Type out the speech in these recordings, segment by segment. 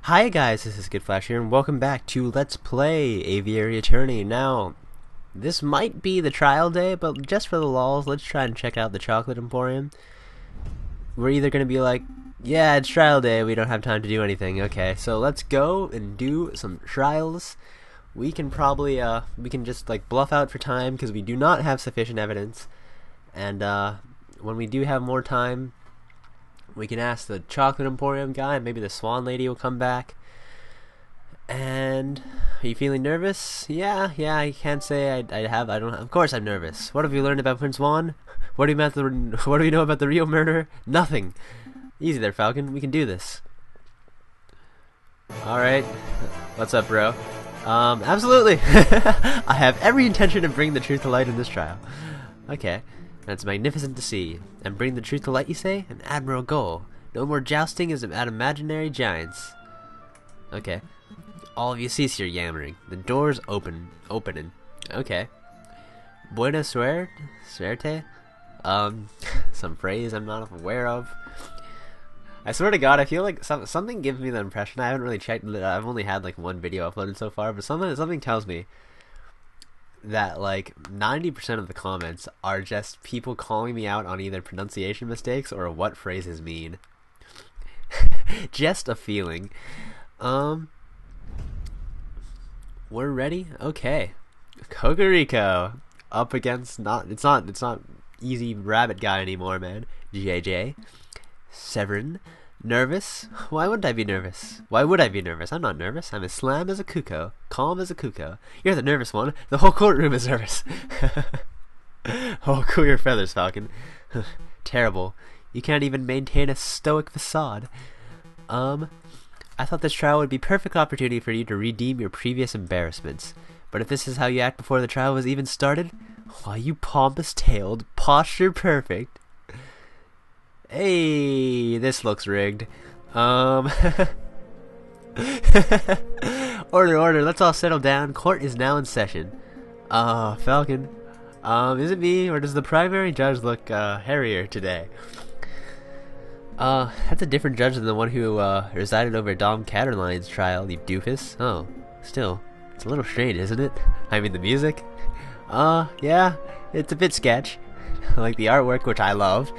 Hi guys, this is Skittflash here, and welcome back to Let's Play Aviary Attorney. Now, this might be the trial day, but just for the lulz, let's try and check out the Chocolate Emporium. We're either going to be like, yeah, it's trial day, we don't have time to do anything. Okay, so let's go and do some trials. We can probably, we can just like bluff out for time, because we do not have sufficient evidence. And, when we do have more time, we can ask the Chocolate Emporium guy, maybe the Swan Lady will come back. And are you feeling nervous? Yeah, I can't say of course I'm nervous. What have you learned about Prince Juan? What do you know about the Rio murder? Nothing. Easy there, Falcon. We can do this. Alright. What's up, bro? Absolutely. I have every intention of bringing the truth to light in this trial. Okay. That's magnificent to see. And bring the truth to light, you say? An admirable goal. No more jousting at imaginary giants. Okay. All of you cease your yammering. The door's opening. Okay. Buena suerte? Some phrase I'm not aware of. I swear to God, I feel like something gives me the impression. I haven't really checked. I've only had like one video uploaded so far, but something tells me that like 90% of the comments are just people calling me out on either pronunciation mistakes or what phrases mean. Just a feeling. We're ready? Okay. Cocorico up against it's not easy rabbit guy anymore, man. JJ. Severin. Nervous? Why wouldn't I be nervous? Why would I be nervous? I'm not nervous. I'm as slam as a cuckoo. Calm as a cuckoo. You're the nervous one. The whole courtroom is nervous. Oh, cool your feathers, Falcon. Terrible. You can't even maintain a stoic facade. I thought this trial would be a perfect opportunity for you to redeem your previous embarrassments. But if this is how you act before the trial was even started, why, you pompous-tailed, posture-perfect. Hey, this looks rigged. Order, let's all settle down. Court is now in session. Falcon. Is it me, or does the primary judge look, hairier today? That's a different judge than the one who, resided over Dom Catterline's trial, you doofus. Oh, still, it's a little strange, isn't it? I mean, the music? Yeah, it's a bit sketch. Like the artwork, which I love.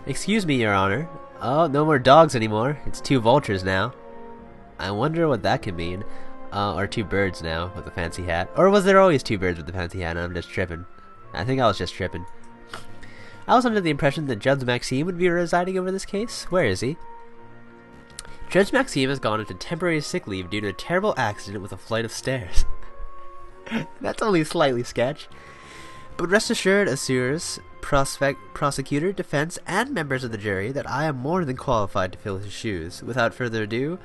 Excuse me, Your Honor. Oh, no more dogs anymore. It's 2 vultures now. I wonder what that could mean. Or 2 birds now with a fancy hat. Or was there always 2 birds with a fancy hat and I'm just tripping? I think I was just tripping. I was under the impression that Judge Maxime would be residing over this case. Where is he? Judge Maxime has gone into temporary sick leave due to a terrible accident with a flight of stairs. That's only slightly sketch. But rest assured, assures prosecutor, defense, and members of the jury that I am more than qualified to fill his shoes. Without further ado,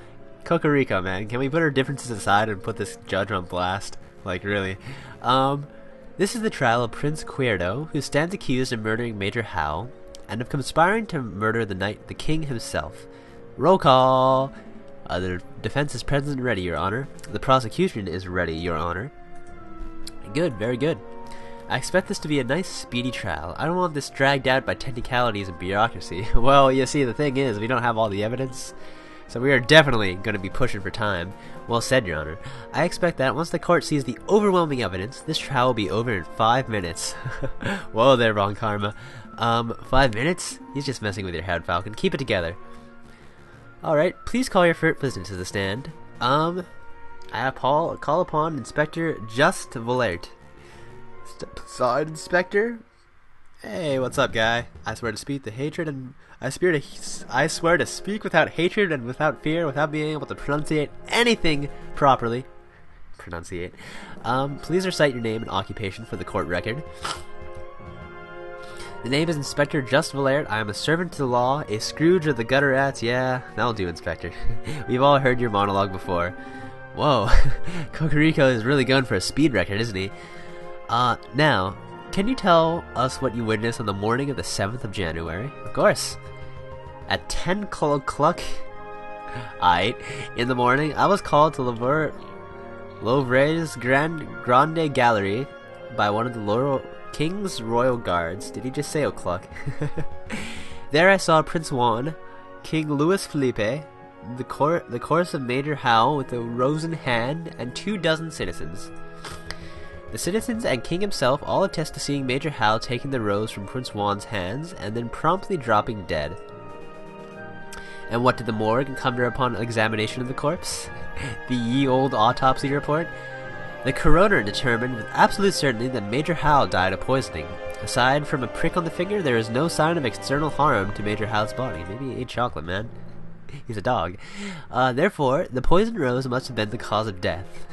Cocorico, man, can we put our differences aside and put this judge on blast? Like, really. This is the trial of Prince Cuerdo, who stands accused of murdering Major Howe, and of conspiring to murder the king himself. Roll call! The defense is present and ready, Your Honor. The prosecution is ready, Your Honor. Good, very good. I expect this to be a nice, speedy trial. I don't want this dragged out by technicalities and bureaucracy. Well, you see, the thing is, we don't have all the evidence, so we are definitely going to be pushing for time. Well said, Your Honor. I expect that once the court sees the overwhelming evidence, this trial will be over in 5 minutes. Whoa there, Ron Karma. 5 minutes? He's just messing with your head, Falcon. Keep it together. Alright, please call your first witness to the stand. I call upon Inspector Just Valert. Side Inspector? Hey, what's up, guy? I swear to speak without hatred and without fear, without being able to pronunciate anything properly. Please recite your name and occupation for the court record. The name is Inspector Just Valert. I am a servant to the law, a Scrooge of the gutter rats. Yeah, that'll do, Inspector. We've all heard your monologue before. Whoa, Cocorico is really going for a speed record, isn't he? Now, can you tell us what you witnessed on the morning of the 7th of January? Of course. At 10 o'clock in the morning, I was called to Louvre's Grande Gallery by one of the King's Royal Guards. Did he just say o'clock? There I saw Prince Juan, King Louis Philippe, the corpse of Major Howe with a rose in hand and 24 citizens. The citizens and king himself all attest to seeing Major Howe taking the rose from Prince Juan's hands and then promptly dropping dead. And what did the morgue encounter upon examination of the corpse? The ye old autopsy report? The coroner determined with absolute certainty that Major Howe died of poisoning. Aside from a prick on the finger, there is no sign of external harm to Major Howe's body. Maybe he ate chocolate, man. He's a dog. Therefore, the poisoned rose must have been the cause of death.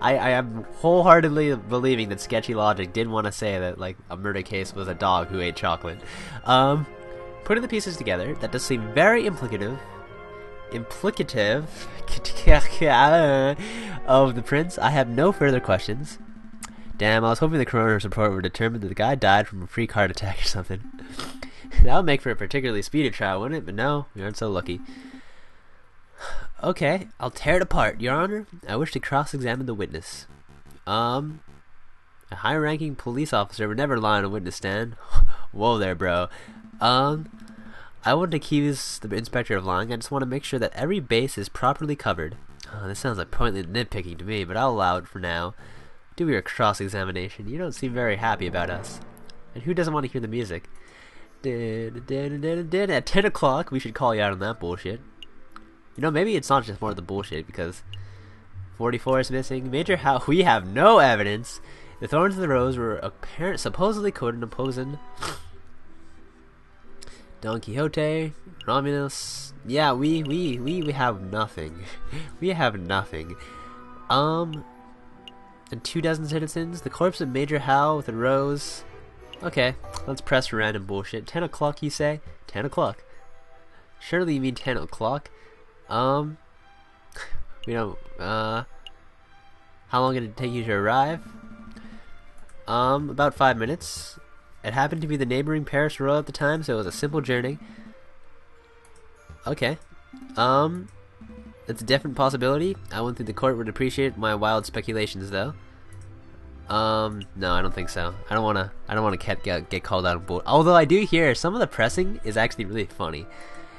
I am wholeheartedly believing that sketchy logic did want to say that like a murder case was a dog who ate chocolate. Putting the pieces together, that does seem very implicative of the prince. I have no further questions. Damn, I was hoping the coroner's report would determine that the guy died from a freak heart attack or something. That would make for a particularly speedy trial, wouldn't it? But no, we aren't so lucky. Okay, I'll tear it apart, Your Honor. I wish to cross-examine the witness. A high-ranking police officer would never lie on a witness stand. Whoa there, bro. I wouldn't accuse the inspector of lying. I just want to make sure that every base is properly covered. This sounds like pointless nitpicking to me, but I'll allow it for now. Do your cross-examination. You don't seem very happy about us. And who doesn't want to hear the music? At 10 o'clock, we should call you out on that bullshit. You know, maybe it's not just more of the bullshit, because 44 is missing. Major Howe, we have no evidence. The thorns of the rose were supposedly coated in poison. Don Quixote, Romulus. Yeah, we have nothing. We have nothing. And 24 citizens. The corpse of Major Howe with a rose. Okay, let's press random bullshit. 10 o'clock, you say? 10 o'clock. Surely you mean 10 o'clock. We don't, how long did it take you to arrive? About 5 minutes. It happened to be the neighboring Paris Royal at the time, so it was a simple journey. Okay. It's a different possibility. I wouldn't think the court would appreciate my wild speculations, though. No, I don't think so. I don't wanna get called out on bull. Although I do hear some of the pressing is actually really funny.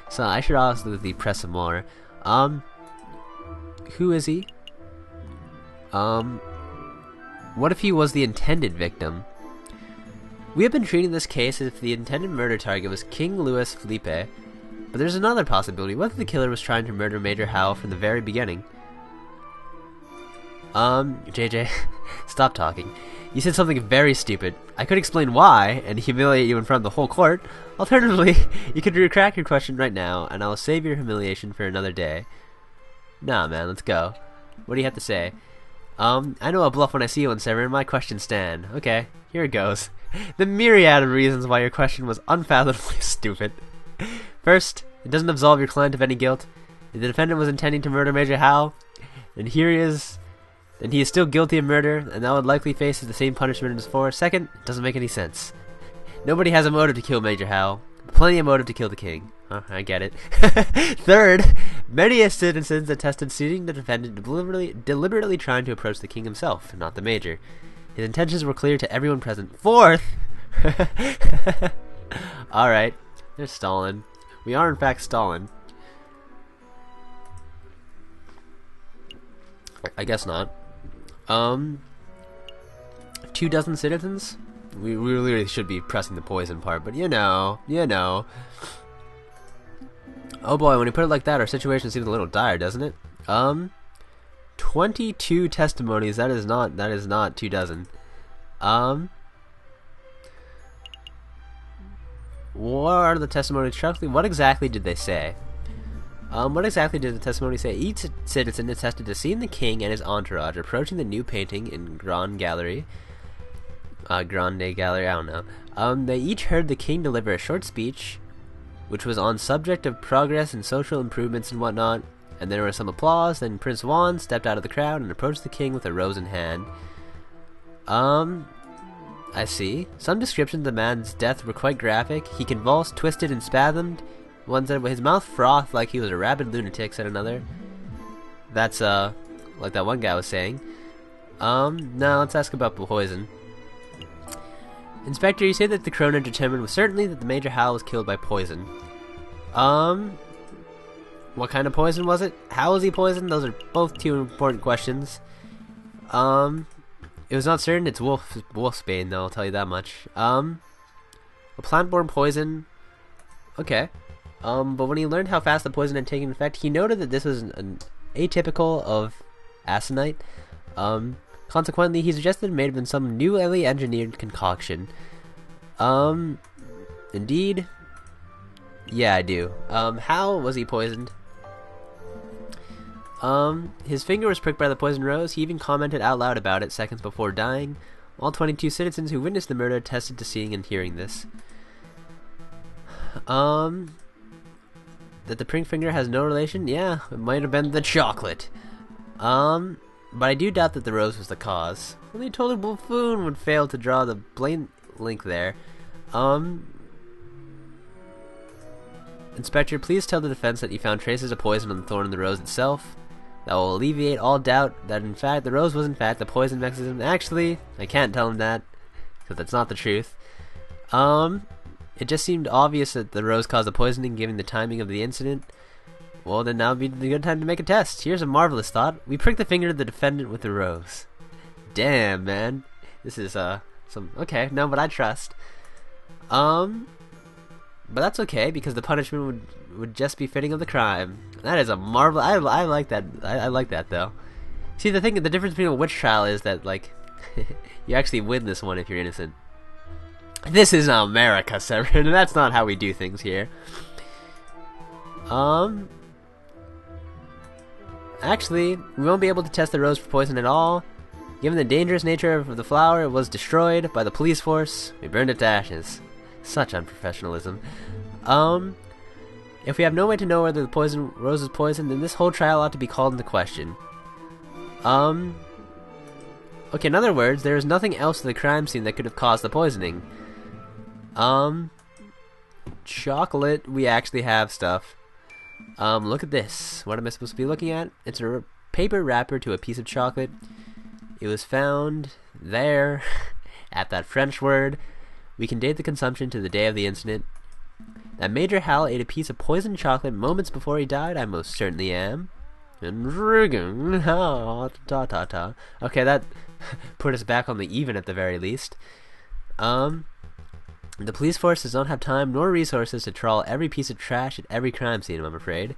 So I should obviously press some more. Who is he? What if he was the intended victim? We have been treating this case as if the intended murder target was King Louis Philippe, but there's another possibility. What if the killer was trying to murder Major Howe from the very beginning? JJ, stop talking. You said something very stupid. I could explain why, and humiliate you in front of the whole court. Alternatively, you could retract your question right now, and I'll save your humiliation for another day. Nah, man, let's go. What do you have to say? I know I'll bluff when I see one, Severin. My questions stand. Okay, here it goes. The myriad of reasons why your question was unfathomably stupid. First, it doesn't absolve your client of any guilt. If the defendant was intending to murder Major Howe, and here he is, then he is still guilty of murder, and that would likely face the same punishment as before. Second, it doesn't make any sense. Nobody has a motive to kill Major Howe. Plenty of motive to kill the king. I get it. Third, many citizens attested seeing the defendant deliberately trying to approach the king himself, not the major. His intentions were clear to everyone present. Fourth, alright, there's Stalin. We are in fact Stalin. I guess not. 24 citizens? We really should be pressing the poison part, but you know. Oh boy, when you put it like that, our situation seems a little dire, doesn't it? 22 testimonies. That is not 24. What are the testimonies truthfully? What exactly did they say? What exactly did the testimony say? Each citizen attested to seeing the king and his entourage approaching the new painting in Grande Gallery, I don't know. They each heard the king deliver a short speech, which was on subject of progress and social improvements and whatnot, and there was some applause. Then Prince Juan stepped out of the crowd and approached the king with a rose in hand. I see. Some descriptions of the man's death were quite graphic. He convulsed, twisted, and spasmed. One said his mouth frothed like he was a rabid lunatic, said another. That's, like that one guy was saying. Now let's ask about the poison. Inspector, you say that the coroner determined with certainty that the Major Howe was killed by poison. What kind of poison was it? How was he poisoned? Those are both two important questions. It was not certain. It's wolfsbane, though. I'll tell you that much. A plant-borne poison. Okay. But when he learned how fast the poison had taken effect, he noted that this was an atypical of aconite. Consequently, he suggested it may have been some newly engineered concoction. Indeed. Yeah, I do. How was he poisoned? His finger was pricked by the poison rose. He even commented out loud about it seconds before dying. All 22 citizens who witnessed the murder attested to seeing and hearing this. That the pricked finger has no relation? Yeah, it might have been the chocolate. But I do doubt that the rose was the cause. Only a total buffoon would fail to draw the blatant link there. Inspector, please tell the defense that you found traces of poison on the thorn in the rose itself. That will alleviate all doubt that in fact the rose was in fact the poison mechanism. Actually, I can't tell him that, because that's not the truth. It just seemed obvious that the rose caused the poisoning given the timing of the incident. Well, then now would be the good time to make a test. Here's a marvelous thought. We prick the finger of the defendant with the rose. Damn, man. This is, okay, no, but I trust. But that's okay, because the punishment would just be fitting of the crime. That is a marvel. I like that. I like that, though. See, the difference between a witch trial is that, like, you actually win this one if you're innocent. This is America, Severin, and that's not how we do things here. Actually, we won't be able to test the rose for poison at all. Given the dangerous nature of the flower, it was destroyed by the police force. We burned it to ashes. Such unprofessionalism. If we have no way to know whether the rose is poisoned, then this whole trial ought to be called into question. Okay, in other words, there is nothing else at the crime scene that could have caused the poisoning. Chocolate, we actually have stuff. Look at this. What am I supposed to be looking at? It's a paper wrapper to a piece of chocolate. It was found there, at that French word. We can date the consumption to the day of the incident. That Major Hal ate a piece of poisoned chocolate moments before he died, I most certainly am. Intriguing. Okay, that put us back on the even at the very least. The police force does not have time nor resources to trawl every piece of trash at every crime scene, I'm afraid.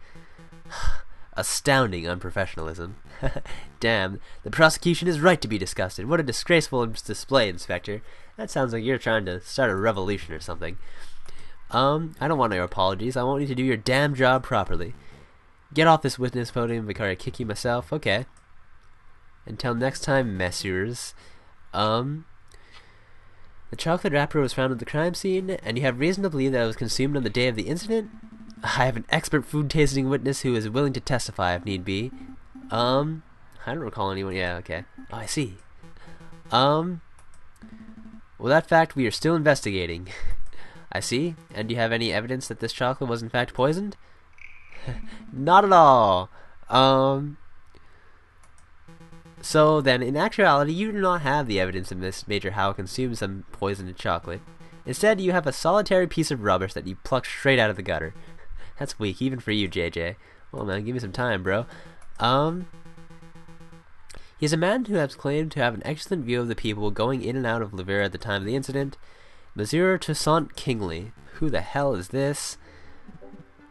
Astounding unprofessionalism. Damn, the prosecution is right to be disgusted. What a disgraceful display, Inspector. That sounds like you're trying to start a revolution or something. I don't want your apologies. I want you to do your damn job properly. Get off this witness podium before I kick you myself. Okay. Until next time, messieurs. The chocolate wrapper was found at the crime scene, and you have reason to believe that it was consumed on the day of the incident? I have an expert food-tasting witness who is willing to testify if need be. I don't recall anyone. Yeah, okay. Oh, I see. Well, that fact we are still investigating. I see. And do you have any evidence that this chocolate was in fact poisoned? Not at all. So then, in actuality, you do not have the evidence that Miss Major Howe consumed some poisoned chocolate. Instead, you have a solitary piece of rubbish that you plucked straight out of the gutter. That's weak, even for you, JJ. Well, man, give me some time, bro. He's a man who has claimed to have an excellent view of the people going in and out of Lavera at the time of the incident. Monsieur Toussaint Kingley. Who the hell is this?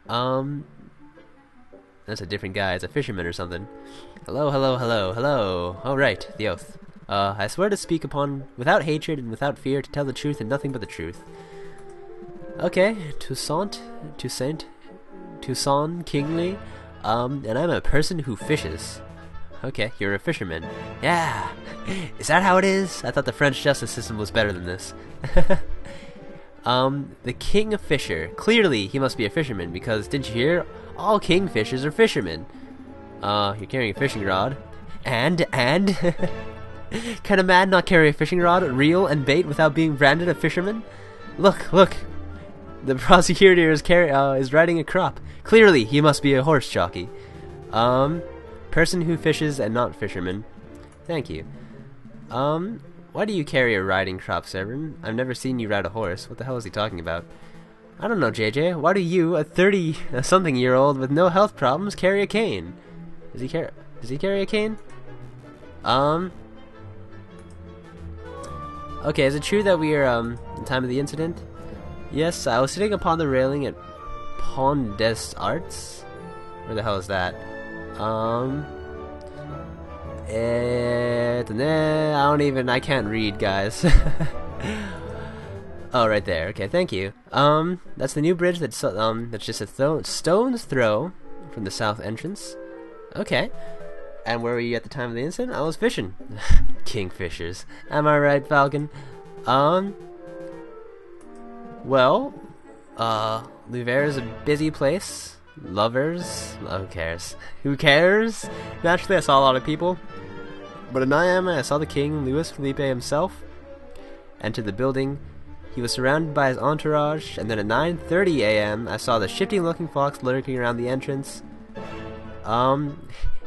That's a different guy. It's a fisherman or something. Hello, hello, hello, hello. Oh, right, the oath. I swear to speak upon, without hatred and without fear, to tell the truth and nothing but the truth. Okay, Toussaint Kingley. And I'm a person who fishes. Okay, you're a fisherman. Yeah! Is that how it is? I thought the French justice system was better than this. The king of fisher. Clearly, he must be a fisherman, because, didn't you hear? All kingfishers are fishermen. You're carrying a fishing rod. And? Can a man not carry a fishing rod, reel, and bait without being branded a fisherman? Look! The prosecutor is riding a crop. Clearly, he must be a horse jockey. Person who fishes and not fisherman. Thank you. Why do you carry a riding crop, Severin? I've never seen you ride a horse. What the hell is he talking about? I don't know, JJ. Why do you, a 30-something-year-old with no health problems, carry a cane? Does he carry a cane? Okay, is it true that we are, in time of the incident? Yes, I was sitting upon the railing at Pont des Arts. Where the hell is that? I can't read, guys. Oh, right there. Okay, thank you. That's the new bridge that's just a stone's throw from the south entrance. Okay. And where were you at the time of the incident? I was fishing. Kingfishers. Am I right, Falcon? Well, Louvain is a busy place. Lovers? Who cares? Who cares? Naturally, I saw a lot of people. But at 9 a.m., I saw the king, Louis Philippe himself, enter the building. He was surrounded by his entourage, and then at 9:30 a.m., I saw the shifty-looking fox lurking around the entrance.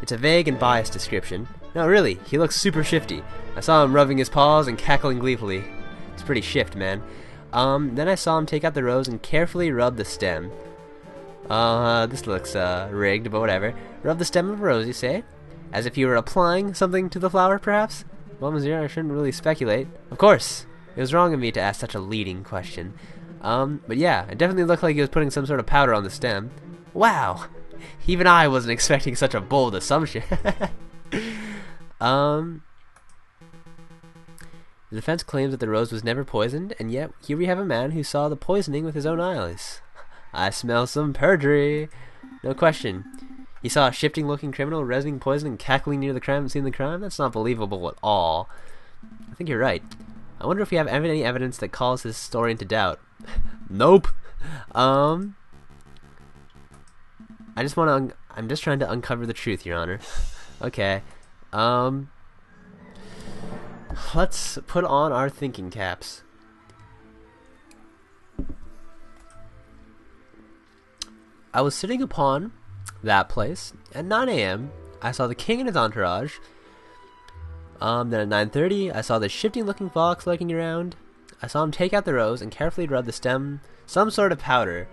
It's a vague and biased description. No, really, he looks super shifty. I saw him rubbing his paws and cackling gleefully. It's pretty shift, man. Then I saw him take out the rose and carefully rub the stem. This looks, rigged, but whatever. Rub the stem of a rose, you say? As if you were applying something to the flower, perhaps? Well, monsieur, I shouldn't really speculate. Of course! It was wrong of me to ask such a leading question. But yeah, it definitely looked like he was putting some sort of powder on the stem. Wow! Even I wasn't expecting such a bold assumption. The defense claims that the rose was never poisoned, and yet here we have a man who saw the poisoning with his own eyes. I smell some perjury. No question. He saw a shifting-looking criminal resting poison and cackling near the crime scene of the crime? That's not believable at all. I think you're right. I wonder if we have any evidence that calls his story into doubt. Nope. I'm just trying to uncover the truth, Your Honor. Okay. Let's put on our thinking caps. I was sitting upon that place at 9 a.m. I saw the king and his entourage. Then at 9:30, I saw the shifting-looking fox lurking around. I saw him take out the rose and carefully rub the stem, some sort of powder.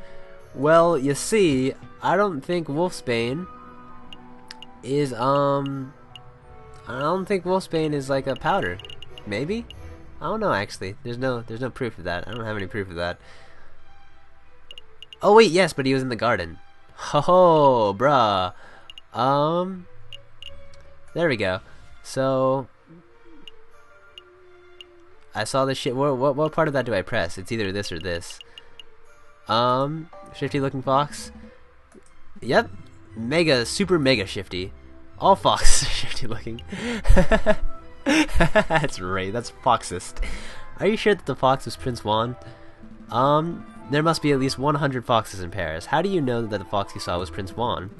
Well, you see, I don't think wolfsbane is like a powder. Maybe? I don't know, actually. There's no proof of that. I don't have any proof of that. Oh wait, yes, but he was in the garden. Ho, bruh. There we go. So I saw this shit. What part of that do I press? It's either this or this. Shifty looking fox. Yep. Super mega shifty. All foxes are shifty looking. That's right, that's foxist. Are you sure that the fox was Prince Juan? There must be at least 100 foxes in Paris. How do you know that the fox you saw was Prince Juan?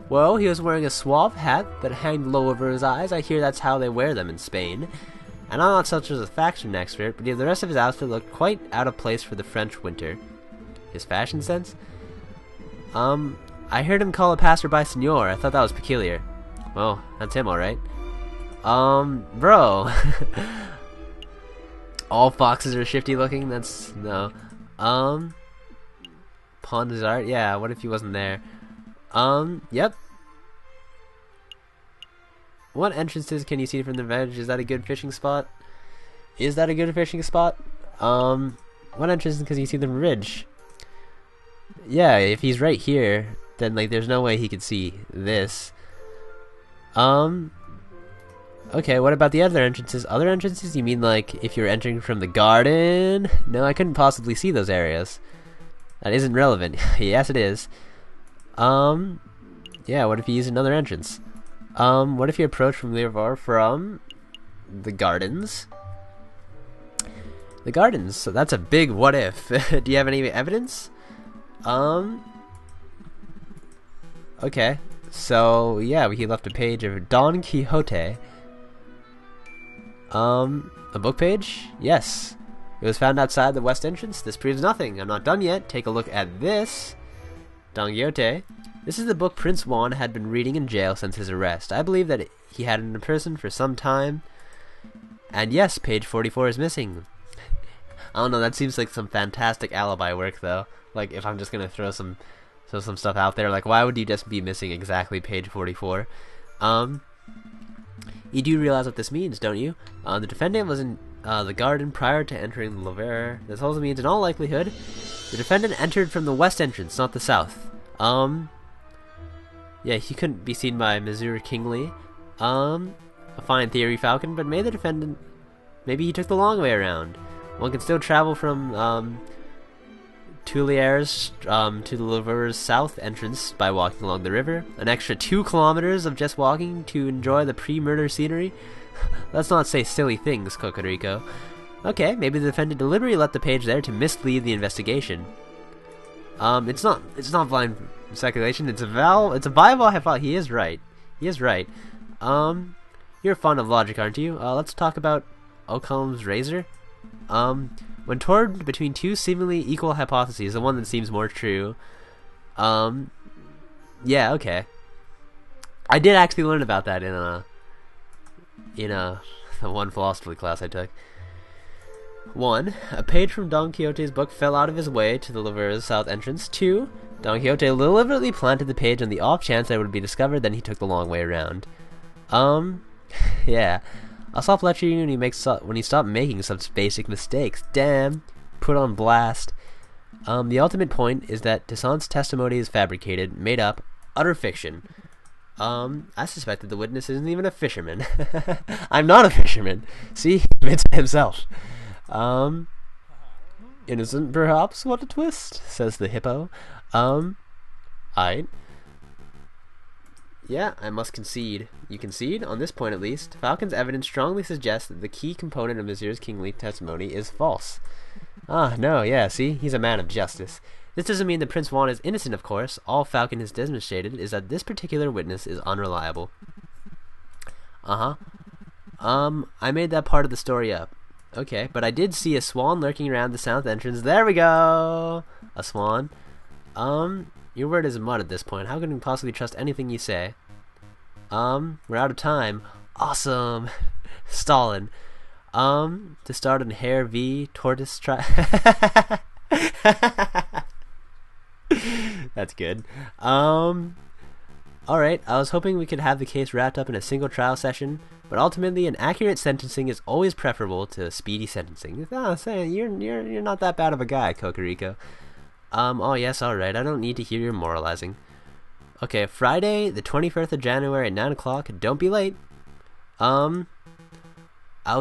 Well, he was wearing a suave hat that hanged low over his eyes. I hear that's how they wear them in Spain. And I'm not such as a fashion expert, but the rest of his outfit looked quite out of place for the French winter. His fashion sense? I heard him call a passerby senor. I thought that was peculiar. Well, that's him, alright. Bro. All foxes are shifty looking? That's, no. Pont des Arts? Yeah, what if he wasn't there? Yep. What entrances can you see from the veg? Is that a good fishing spot? Is that a good fishing spot? What entrances can you see from the ridge? Yeah, if he's right here, then, like, there's no way he could see this. Okay, what about the other entrances? Other entrances? You mean, like, if you're entering from the garden? No, I couldn't possibly see those areas. That isn't relevant. Yes, it is. Yeah, what if you use another entrance? What if you approach from Louvain from the gardens? The gardens, so that's a big what if. Do you have any evidence? Okay, so yeah, he left a page of Don Quixote. A book page? Yes. It was found outside the west entrance. This proves nothing. I'm not done yet. Take a look at this. Don Quixote. This is the book Prince Juan had been reading in jail since his arrest. I believe that he had it in prison for some time. And yes, page 44 is missing. I don't know, that seems like some fantastic alibi work, though. Like, if I'm just gonna throw some stuff out there, like, why would you just be missing exactly page 44? You do realize what this means, don't you? The defendant was in the garden prior to entering the Louvre. This also means, in all likelihood, the defendant entered from the west entrance, not the south. Yeah, he couldn't be seen by Monsieur Kingsley. A fine theory, Falcon, but maybe he took the long way around. One can still travel from Tuileries to the Louvre's south entrance by walking along the river. An extra 2 kilometers of just walking to enjoy the pre-murder scenery? Let's not say silly things, Cocorico. Okay, maybe the defendant deliberately left the page there to mislead the investigation. It's not blind speculation. It's a viable hypothesis. He is right. You're fond of logic, aren't you? Let's talk about Occam's razor. When torn between 2 seemingly equal hypotheses, the one that seems more true. Yeah, okay. I did actually learn about that in the one philosophy class I took. 1. A page from Don Quixote's book fell out of his way to the Louvre's south entrance. 2. Don Quixote deliberately planted the page on the off chance that it would be discovered, then he took the long way around. Yeah. I'll stop lecturing you when you stop making such basic mistakes. Damn. Put on blast. The ultimate point is that Toussaint's testimony is fabricated, made up, utter fiction. I suspect that the witness isn't even a fisherman. I'm not a fisherman. See, he admits it himself. Innocent perhaps? What a twist, says the hippo. Aight. Yeah, I must concede. You concede? On this point, at least. Falcon's evidence strongly suggests that the key component of Monsieur Kingsley's testimony is false. Ah, no, yeah, see? He's a man of justice. This doesn't mean that Prince Juan is innocent, of course. All Falcon has demonstrated is that this particular witness is unreliable. I made that part of the story up. Okay, but I did see a swan lurking around the south entrance. There we go! A swan. Your word is mud at this point. How can we possibly trust anything you say? We're out of time. Awesome. Stalin. To start in Hare v. Tortoise That's good. Alright, I was hoping we could have the case wrapped up in a single trial session, but ultimately an accurate sentencing is always preferable to speedy sentencing. Oh, saying you're not that bad of a guy, Cocorico. Oh yes, alright, I don't need to hear your moralizing. Okay, Friday, the 21st of January at 9 o'clock, don't be late. I'll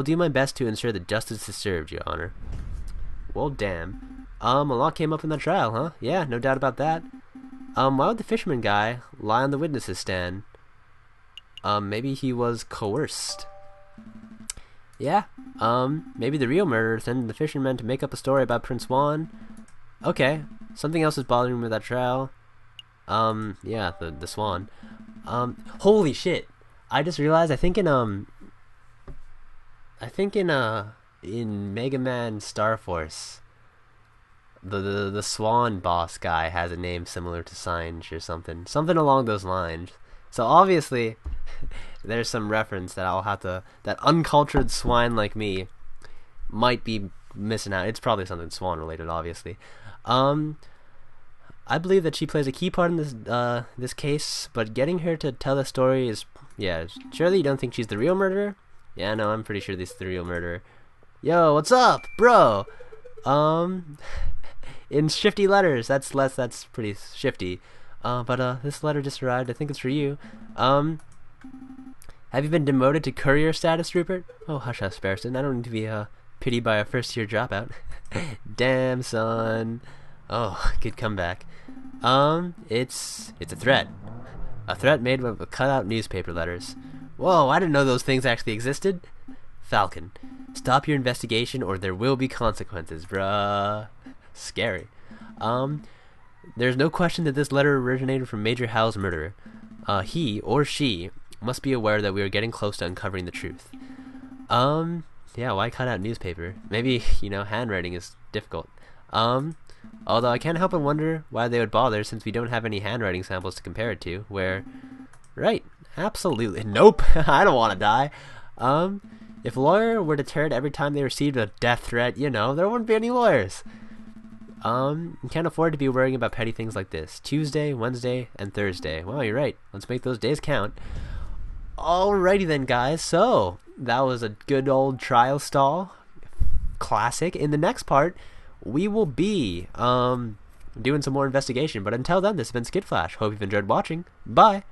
do my best to ensure that justice is served, Your Honor. Well, damn. A lot came up in that trial, huh? Yeah, no doubt about that. Why would the fisherman guy lie on the witness's stand? Maybe he was coerced. Yeah, maybe the real murderer sent the fisherman to make up a story about Prince Juan. Okay, something else is bothering me with that trial. Yeah, the swan. Holy shit! I just realized. I think in Mega Man Star Force, the swan boss guy has a name similar to Singe or something along those lines. So obviously, there's some reference that that uncultured swine like me might be missing out. It's probably something swan related, obviously. I believe that she plays a key part in this case, but getting her to tell the story is, yeah, surely you don't think she's the real murderer? Yeah, no, I'm pretty sure this is the real murderer. Yo, what's up, bro? In shifty letters, that's pretty shifty. But this letter just arrived, I think it's for you. Have you been demoted to courier status, Rupert? Oh, hush, Sparrowson, I don't need to be, pitied by a first-year dropout. Damn, son. Oh, good comeback. It's a threat. A threat made with cut-out newspaper letters. Whoa, I didn't know those things actually existed. Falcon, stop your investigation or there will be consequences, bruh. Scary. There's no question that this letter originated from Major Hal's murderer. He, or she, must be aware that we are getting close to uncovering the truth. Yeah, why cut out newspaper? Maybe, handwriting is difficult. Although I can't help but wonder why they would bother since we don't have any handwriting samples to compare it to, Right, absolutely. Nope, I don't want to die. If a lawyer were deterred every time they received a death threat, there wouldn't be any lawyers. You can't afford to be worrying about petty things like this. Tuesday, Wednesday, and Thursday. Well, you're right. Let's make those days count. Alrighty then, guys. So, that was a good old trial stall. Classic. In the next part, we will be doing some more investigation. But until then, this has been Skittflash. Hope you've enjoyed watching. Bye!